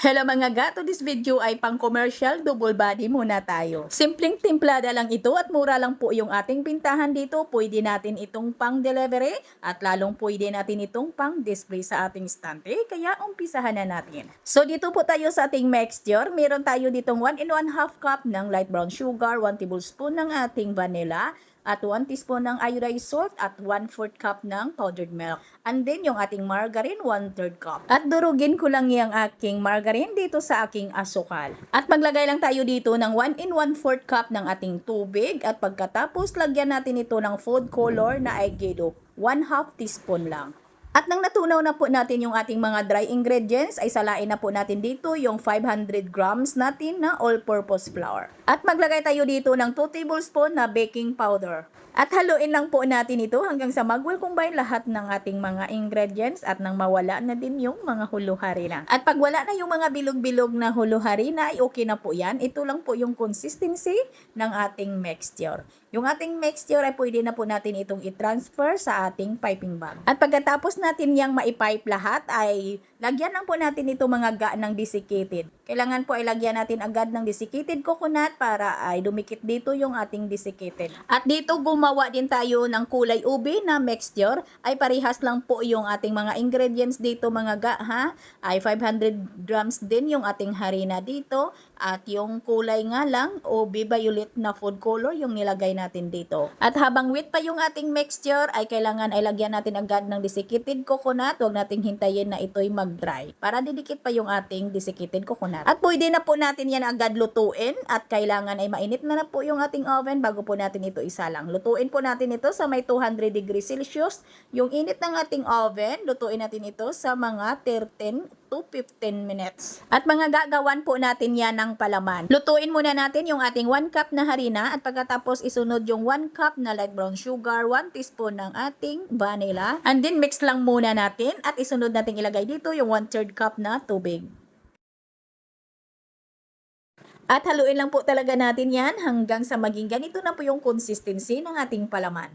Hello mga ga, to this video ay pang commercial double body muna tayo. Simpleng timplada lang ito at mura lang po yung ating pintahan dito. Pwede natin itong pang delivery at lalong pwede natin itong pang display sa ating stante. Kaya umpisahan na natin. So dito po tayo sa ating mixture. Meron tayo ditong 1 and 1/2 cup ng light brown sugar, 1 tablespoon ng ating vanilla, at 1 teaspoon ng iodized salt at 1/4 cup ng powdered milk. And then yung ating margarine, 1/3 cup. At durugin ko lang yung aking margarine dito sa aking asukal. At maglagay lang tayo dito ng 1 and 1/4 cup ng ating tubig. At pagkatapos lagyan natin ito ng food color na ay gedo, 1/2 teaspoon lang. At nang natunaw na po natin yung ating mga dry ingredients, ay salain na po natin dito yung 500 grams natin na all-purpose flour. At maglagay tayo dito ng 2 tablespoon na baking powder. At haluin lang po natin ito hanggang sa mag-well combine lahat ng ating mga ingredients at nang mawala na din yung mga hulu-harina. At pag wala na yung mga bilog-bilog na hulu-harina, ay okay na po yan. Ito lang po yung consistency ng ating mixture. Yung ating mixture ay pwede na po natin itong i-transfer sa ating piping bag. At pagkatapos natin yang maipipe lahat, ay lagyan lang po natin ito mga ga ng desiccated. Kailangan po ay lagyan natin agad ng desiccated coconut para ay dumikit dito yung ating desiccated. At dito gumawa din tayo ng kulay ube na mixture. Ay parehas lang po yung ating mga ingredients dito mga ga ha. Ay 500 grams din yung ating harina dito. At yung kulay nga lang, ube violet na food color yung nilagay natin dito. At habang wet pa yung ating mixture, ay kailangan ay lagyan natin agad ng desiccated coconut. Huwag nating hintayin na ito'y mag-dry para didikit pa yung ating desiccated coconut. At pwede na po natin yan agad lutuin at kailangan ay mainit na po yung ating oven bago po natin ito isalang. Lutuin po natin ito sa may 200 degrees Celsius. Yung init ng ating oven, lutuin natin ito sa mga 13 to 15 minutes. At mga gagawan po natin yan ng palaman. Lutuin muna natin yung ating 1 cup na harina at pagkatapos isunod yung 1 cup na light brown sugar, 1 teaspoon ng ating vanilla. And then mix lang muna natin at isunod natin ilagay dito yung 1/3 cup na tubig. At haluin lang po talaga natin yan hanggang sa maging ganito na po yung consistency ng ating palaman.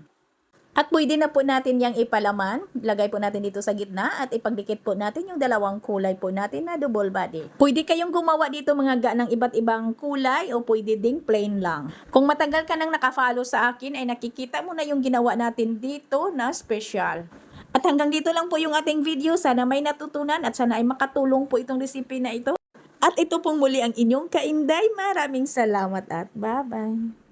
At pwede na po natin yang ipalaman. Lagay po natin dito sa gitna at ipagdikit po natin yung dalawang kulay po natin na double body. Pwede kayong gumawa dito mga ga ng iba't ibang kulay o pwede ding plain lang. Kung matagal ka nang nakafollow sa akin ay nakikita mo na yung ginawa natin dito na special. At hanggang dito lang po yung ating video. Sana may natutunan at sana ay makatulong po itong recipe na ito. At ito pong muli ang inyong Kainday. Maraming salamat at bye-bye.